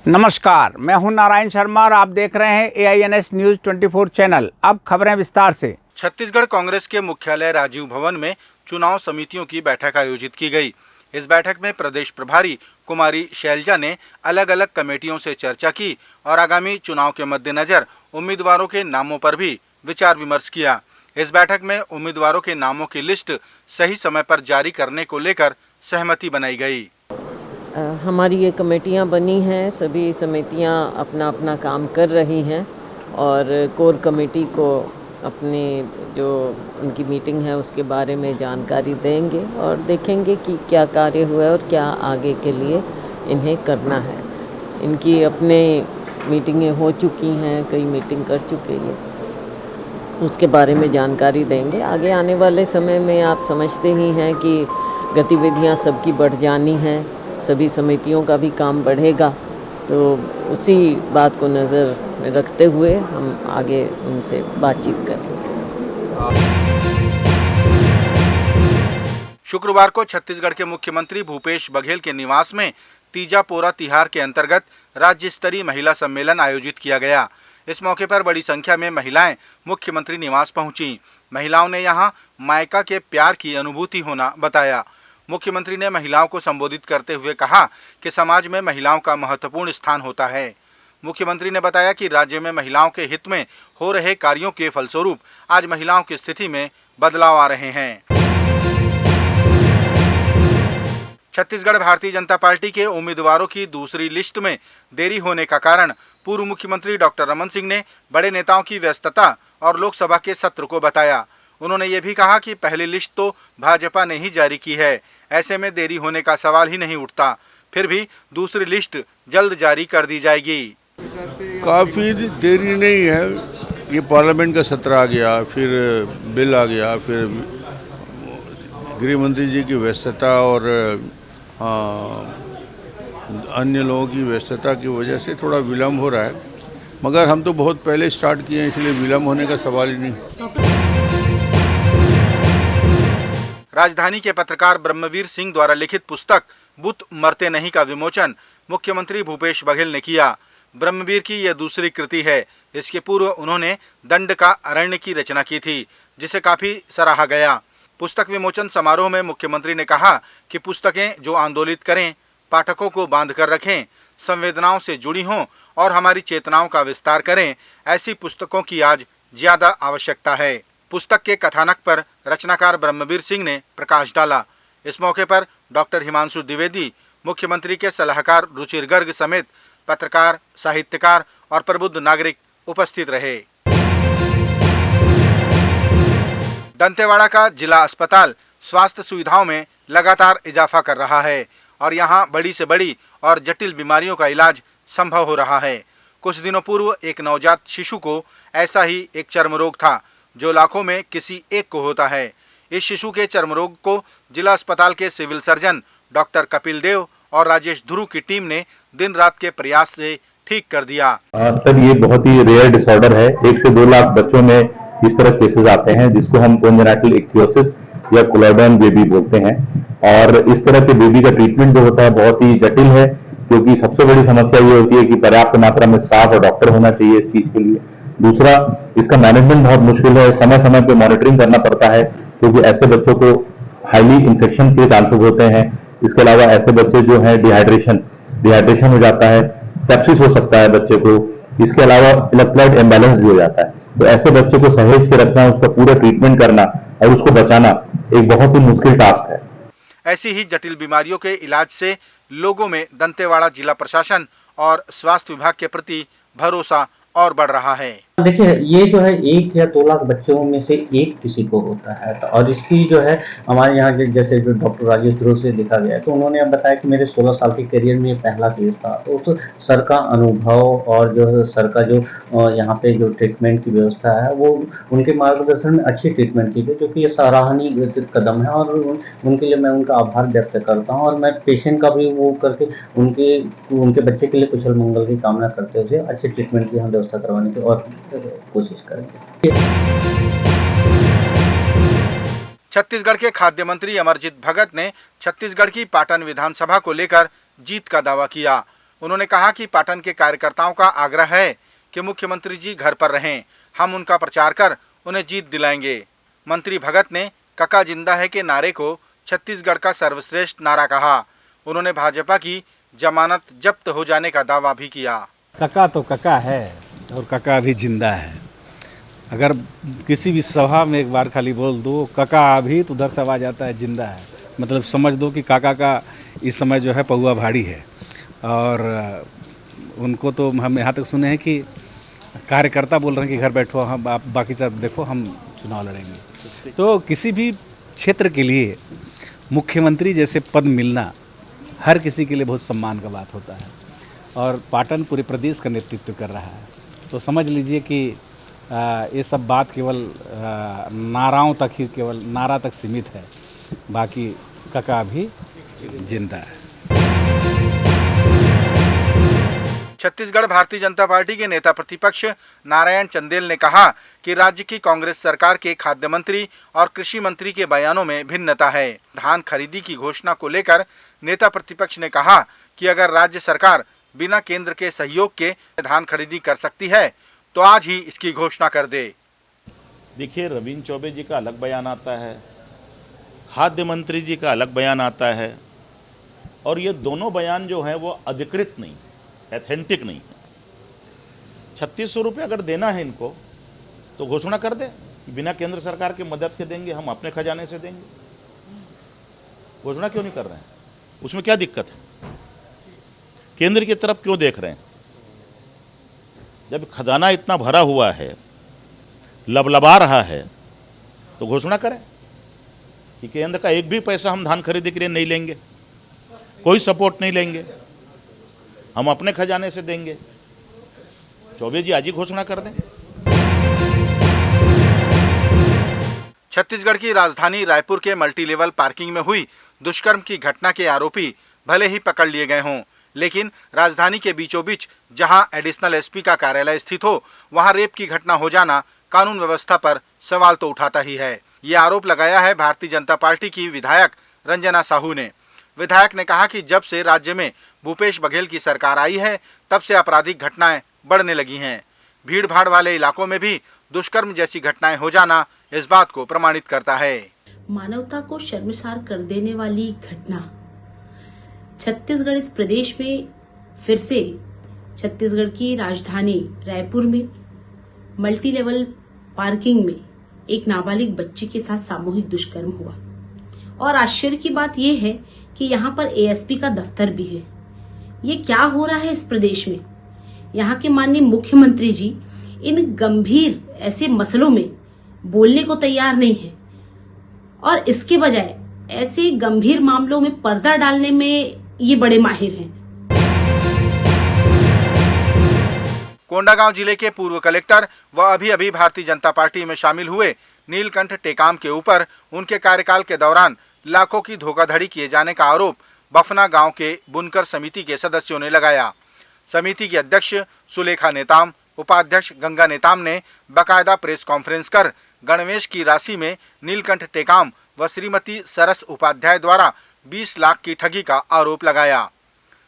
नमस्कार, मैं हूं नारायण शर्मा और आप देख रहे हैं AINS न्यूज 24 चैनल। अब खबरें विस्तार से। छत्तीसगढ़ कांग्रेस के मुख्यालय राजीव भवन में चुनाव समितियों की बैठक आयोजित की गई। इस बैठक में प्रदेश प्रभारी कुमारी शैलजा ने अलग अलग कमेटियों से चर्चा की और आगामी चुनाव के मद्देनजर उम्मीदवारों के नामों पर भी विचार विमर्श किया। इस बैठक में उम्मीदवारों के नामों की लिस्ट सही समय पर जारी करने को लेकर सहमति बनाई गई। हमारी ये कमेटियां बनी हैं, सभी समितियां अपना अपना काम कर रही हैं और कोर कमेटी को अपनी जो उनकी मीटिंग है उसके बारे में जानकारी देंगे और देखेंगे कि क्या कार्य हुआ है और क्या आगे के लिए इन्हें करना है। इनकी अपने मीटिंगें हो चुकी हैं, कई मीटिंग कर चुके हैं, उसके बारे में जानकारी देंगे। आगे आने वाले समय में आप समझते ही हैं कि गतिविधियां सबकी बढ़ जानी हैं, सभी समितियों का भी काम बढ़ेगा, तो उसी बात को नज़र में रखते हुए हम आगे उनसे बातचीत करेंगे। शुक्रवार को छत्तीसगढ़ के मुख्यमंत्री भूपेश बघेल के निवास में तीजा पोरा तिहार के अंतर्गत राज्य स्तरीय महिला सम्मेलन आयोजित किया गया। इस मौके पर बड़ी संख्या में महिलाएं मुख्यमंत्री निवास पहुंची। महिलाओं ने यहां मायका के प्यार की अनुभूति होना बताया। मुख्यमंत्री ने महिलाओं को संबोधित करते हुए कहा कि समाज में महिलाओं का महत्वपूर्ण स्थान होता है। मुख्यमंत्री ने बताया कि राज्य में महिलाओं के हित में हो रहे कार्यों के फलस्वरूप आज महिलाओं की स्थिति में बदलाव आ रहे हैं। छत्तीसगढ़ भारतीय जनता पार्टी के उम्मीदवारों की दूसरी लिस्ट में देरी होने का कारण पूर्व मुख्यमंत्री डॉक्टर रमन सिंह ने बड़े नेताओं की व्यस्तता और लोकसभा के सत्र को बताया। उन्होंने ये भी कहा कि पहली लिस्ट तो भाजपा ने ही जारी की है, ऐसे में देरी होने का सवाल ही नहीं उठता। फिर भी दूसरी लिस्ट जल्द जारी कर दी जाएगी। काफ़ी देरी नहीं है, ये पार्लियामेंट का सत्र आ गया, फिर बिल आ गया, फिर गृह मंत्री जी की व्यस्तता और अन्य लोगों की व्यस्तता की वजह से थोड़ा विलम्ब हो रहा है, मगर हम तो बहुत पहले स्टार्ट किए हैं, इसलिए विलम्ब होने का सवाल ही नहीं। राजधानी के पत्रकार ब्रह्मवीर सिंह द्वारा लिखित पुस्तक बुत मरते नहीं का विमोचन मुख्यमंत्री भूपेश बघेल ने किया। ब्रह्मवीर की यह दूसरी कृति है। इसके पूर्व उन्होंने दंड का अरण्य की रचना की थी, जिसे काफी सराहा गया। पुस्तक विमोचन समारोह में मुख्यमंत्री ने कहा कि पुस्तकें जो आंदोलित करें, पाठकों को बांध कर रखें, संवेदनाओं से जुड़ी हों और हमारी चेतनाओं का विस्तार करें, ऐसी पुस्तकों की आज ज्यादा आवश्यकता है। पुस्तक के कथानक पर रचनाकार ब्रह्मवीर सिंह ने प्रकाश डाला। इस मौके पर डॉक्टर हिमांशु द्विवेदी, मुख्यमंत्री के सलाहकार रुचिर गर्ग समेत पत्रकार, साहित्यकार और प्रबुद्ध नागरिक उपस्थित रहे। दंतेवाड़ा का जिला अस्पताल स्वास्थ्य सुविधाओं में लगातार इजाफा कर रहा है और यहां बड़ी से बड़ी और जटिल बीमारियों का इलाज संभव हो रहा है। कुछ दिनों पूर्व एक नवजात शिशु को ऐसा ही एक चर्म रोग था, जो लाखों में किसी एक को होता है। इस शिशु के चर्म रोग को जिला अस्पताल के civil surgeon doctor Kapil Dev और राजेश ध्रुव की टीम ने दिन रात के प्रयास से ठीक कर दिया। सर, ये बहुत ही रेयर डिसऑर्डर है। 1 से 2 लाख बच्चों में इस तरह केसेस आते हैं, जिसको हम कोंजेनिटल इक्थियोसिस या कोलोइडॉन बेबी बोलते हैं। और इस तरह के बेबी का ट्रीटमेंट जो होता है बहुत ही जटिल है, क्योंकि सबसे बड़ी समस्या ये होती है कि पर्याप्त मात्रा में स्टाफ और डॉक्टर होना चाहिए इस चीज के लिए। दूसरा, इसका मैनेजमेंट बहुत मुश्किल है, समय समय पे मॉनिटरिंग करना पड़ता है, क्योंकि ऐसे बच्चों को हाईली इन्फेक्शन के चांसेस होते हैं। इसके अलावा ऐसे बच्चे जो है डिहाइड्रेशन हो जाता है, सेप्सिस हो सकता है बच्चे को। इसके अलावा इलेक्ट्रोलाइट इम्बैलेंस भी हो जाता है। तो ऐसे बच्चे को सहेज के रखना, उसका पूरा ट्रीटमेंट करना और उसको बचाना एक बहुत ही मुश्किल टास्क है। ऐसी ही जटिल बीमारियों के इलाज से लोगों में दंतेवाड़ा जिला प्रशासन और स्वास्थ्य विभाग के प्रति भरोसा और बढ़ रहा है। देखिए, ये जो है 1 या 2 लाख बच्चों में से एक किसी को होता है, तो और इसकी जो है हमारे यहाँ जैसे जो डॉक्टर राजेश ध्रुव से देखा गया, तो उन्होंने अब बताया कि मेरे 16 साल के करियर में ये पहला केस था। तो सर का अनुभव और जो है सर का जो यहाँ पे जो ट्रीटमेंट की व्यवस्था है, वो उनके मार्गदर्शन में अच्छी ट्रीटमेंट की गई, जो कि ये सराहनीय कदम है और उनके लिए मैं उनका आभार व्यक्त करता हूँ। और मैं पेशेंट का भी वो करके उनके बच्चे के लिए कुशल मंगल की कामना करते हुए अच्छे ट्रीटमेंट की हम व्यवस्था करवाने की और कोशिश करेंगे। छत्तीसगढ़ के खाद्य मंत्री अमरजीत भगत ने छत्तीसगढ़ की पाटन विधानसभा को लेकर जीत का दावा किया। उन्होंने कहा कि पाटन के कार्यकर्ताओं का आग्रह है कि मुख्यमंत्री जी घर पर रहें, हम उनका प्रचार कर उन्हें जीत दिलाएंगे। मंत्री भगत ने कका जिंदा है के नारे को छत्तीसगढ़ का सर्वश्रेष्ठ नारा कहा। उन्होंने भाजपा की जमानत जब्त हो जाने का दावा भी किया। कका तो कका है और कका अभी जिंदा है। अगर किसी भी सभा में एक बार खाली बोल दो कका अभी, तो उधर से आवाज आता है जिंदा है। मतलब समझ दो कि काका का इस समय जो है पौआ भारी है। और उनको तो हम यहाँ तक सुने हैं कि कार्यकर्ता बोल रहे हैं कि घर बैठो, हम आप बाकी सब देखो, हम चुनाव लड़ेंगे। तो किसी भी क्षेत्र के लिए मुख्यमंत्री जैसे पद मिलना हर किसी के लिए बहुत सम्मान का बात होता है। और पाटन पूरे प्रदेश का नेतृत्व कर रहा है। तो समझ लीजिए कि ये सब बात केवल नाराओं तक ही, केवल नारा तक सीमित है। बाकी कका भी जिंदा है। छत्तीसगढ़ भारतीय जनता पार्टी के नेता प्रतिपक्ष नारायण चंदेल ने कहा कि राज्य की कांग्रेस सरकार के खाद्य मंत्री और कृषि मंत्री के बयानों में भिन्नता है। धान खरीदी की घोषणा को लेकर नेता प्रतिपक्ष ने कहा कि अगर राज्य सरकार बिना केंद्र के सहयोग के धान खरीदी कर सकती है तो आज ही इसकी घोषणा कर दे। देखिए, रविंद्र चौबे जी का अलग बयान आता है, खाद्य मंत्री जी का अलग बयान आता है, और ये दोनों बयान जो हैं वो अधिकृत नहीं, एथेंटिक नहीं है। 3600 रुपये अगर देना है इनको तो घोषणा कर दे कि बिना केंद्र सरकार की मदद के देंगे, हम अपने खजाने से देंगे। घोषणा क्यों नहीं कर रहे हैं? उसमें क्या दिक्कत है? केंद्र की तरफ क्यों देख रहे हैं? जब खजाना इतना भरा हुआ है, लबलबा रहा है, तो घोषणा करें कि केंद्र का एक भी पैसा हम धान खरीदी के लिए नहीं लेंगे, कोई सपोर्ट नहीं लेंगे, हम अपने खजाने से देंगे। चौबे जी आज ही घोषणा कर दें। छत्तीसगढ़ की राजधानी रायपुर के मल्टी लेवल पार्किंग में हुई दुष्कर्म की घटना के आरोपी भले ही पकड़ लिए गए हों, लेकिन राजधानी के बीचों बीच जहां एडिशनल एसपी का कार्यालय स्थित हो, वहां रेप की घटना हो जाना कानून व्यवस्था पर सवाल तो उठाता ही है। ये आरोप लगाया है भारतीय जनता पार्टी की विधायक रंजना साहू ने। विधायक ने कहा कि जब से राज्य में भूपेश बघेल की सरकार आई है, तब से आपराधिक घटनाएं बढ़ने लगी हैं। भीड़ भाड़ वाले इलाकों में भी दुष्कर्म जैसी घटनाएं हो जाना इस बात को प्रमाणित करता है। मानवता को शर्मसार कर देने वाली घटना छत्तीसगढ़ इस प्रदेश में फिर से छत्तीसगढ़ की राजधानी रायपुर में मल्टी लेवल पार्किंग में एक नाबालिग बच्ची के साथ सामूहिक दुष्कर्म हुआ। और आश्चर्य की बात यह है कि यहाँ पर एएसपी का दफ्तर भी है। ये क्या हो रहा है इस प्रदेश में? यहाँ के माननीय मुख्यमंत्री जी इन गंभीर ऐसे मसलों में बोलने को तैयार नहीं है और इसके बजाय ऐसे गंभीर मामलों में पर्दा डालने में ये बड़े माहिर हैं। कोंडागांव जिले के पूर्व कलेक्टर व अभी भारतीय जनता पार्टी में शामिल हुए नीलकंठ टेकाम के ऊपर उनके कार्यकाल के दौरान लाखों की धोखाधड़ी किए जाने का आरोप बफना गांव के बुनकर समिति के सदस्यों ने लगाया। समिति की अध्यक्ष सुलेखा नेताम, उपाध्यक्ष गंगा नेताम ने बाकायदा प्रेस कॉन्फ्रेंस कर गणवेश की राशि में नीलकंठ टेकाम व श्रीमती सरस उपाध्याय द्वारा 20 लाख की ठगी का आरोप लगाया।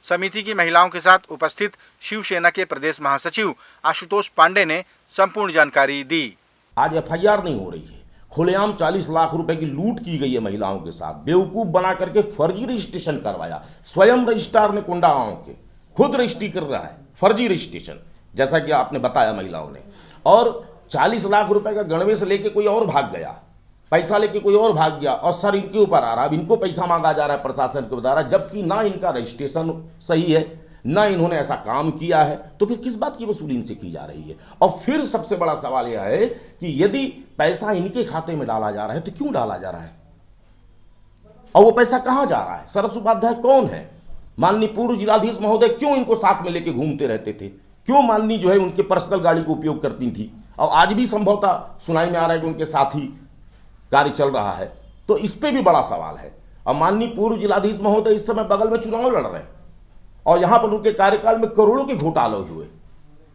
समिति की महिलाओं के साथ उपस्थित शिवसेना के प्रदेश महासचिव आशुतोष पांडे ने संपूर्ण जानकारी दी। आज एफआईआर नहीं हो रही है, खुलेआम 40 लाख रुपए की लूट की गई है महिलाओं के साथ। बेवकूफ बना करके फर्जी रजिस्ट्रेशन करवाया। स्वयं रजिस्ट्रार ने कोंडागांव के खुद रजिस्ट्री कर रहा है, फर्जी रजिस्ट्रेशन, जैसा कि आपने बताया महिलाओं ने। और 40 लाख रुपए का गणवेश लेके कोई और भाग गया, पैसा लेके कोई और भाग गया और सर इनके ऊपर आ रहा। अब इनको पैसा मांगा जा रहा है प्रशासन के द्वारा, जबकि ना इनका रजिस्ट्रेशन सही है, ना इन्होंने ऐसा काम किया है। तो फिर किस बात की वसूली इनसे की जा रही है? और फिर सबसे बड़ा सवाल यह है कि यदि पैसा इनके खाते में डाला जा रहा है तो क्यों डाला जा रहा है और वो पैसा कहां जा रहा है? सरस उपाध्याय कौन है? माननीय पूर्व जिलाधीश महोदय क्यों इनको साथ में लेके घूमते रहते थे? क्यों माननीय जो है उनके पर्सनल गाड़ी को उपयोग करती थी? और आज भी संभवतः सुनाई में आ रहा है कि उनके साथ ही कार्य चल रहा है। तो इस पे भी बड़ा सवाल है। और माननीय पूर्व जिलाधीश महोदय इस समय बगल में चुनाव लड़ रहे हैं और यहां पर उनके कार्यकाल में करोड़ों के घोटाले हुए,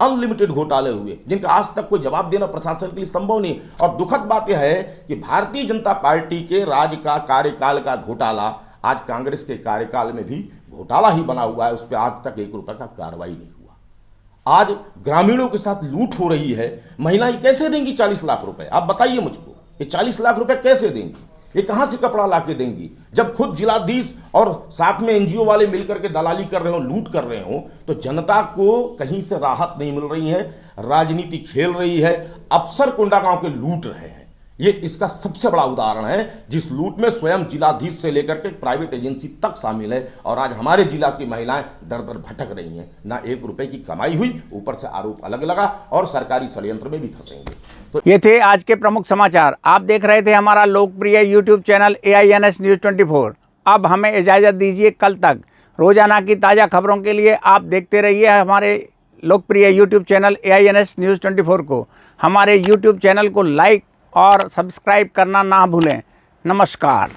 अनलिमिटेड घोटाले हुए, जिनका आज तक कोई जवाब देना प्रशासन के लिए संभव नहीं। और दुखद बात यह है कि भारतीय जनता पार्टी के राज्य का कार्यकाल का घोटाला आज कांग्रेस के कार्यकाल में भी घोटाला ही बना हुआ है, उस पर आज तक 1 रुपए का कार्रवाई नहीं हुआ। आज ग्रामीणों के साथ लूट हो रही है। महिलाएं कैसे देंगी 40 लाख रुपए? आप बताइए मुझको, ये 40 लाख रुपए कैसे देंगी? ये कहां से कपड़ा ला के देंगी? जब खुद जिलाधीश और साथ में एनजीओ वाले मिलकर के दलाली कर रहे हो, लूट कर रहे हो, तो जनता को कहीं से राहत नहीं मिल रही है। राजनीति खेल रही है, अफसर कोंडागांव के लूट रहे हैं। ये इसका सबसे बड़ा उदाहरण है, जिस लूट में स्वयं जिलाधीश से लेकर के प्राइवेट एजेंसी तक शामिल है। और आज हमारे जिला की महिलाएं दर दर भटक रही हैं। ना 1 रुपए की कमाई हुई, ऊपर से आरोप अलग लगा और सरकारी षड्यंत्र में भी फंसेंगे। तो ये थे आज के प्रमुख समाचार। आप देख रहे थे हमारा लोकप्रिय यूट्यूब चैनल AINS न्यूज़ 24। अब हमें इजाज़त दीजिए। कल तक रोजाना की ताज़ा खबरों के लिए आप देखते रहिए हमारे लोकप्रिय यूट्यूब चैनल AINS न्यूज़ 24 को। हमारे यूट्यूब चैनल को लाइक और सब्सक्राइब करना ना भूलें। नमस्कार।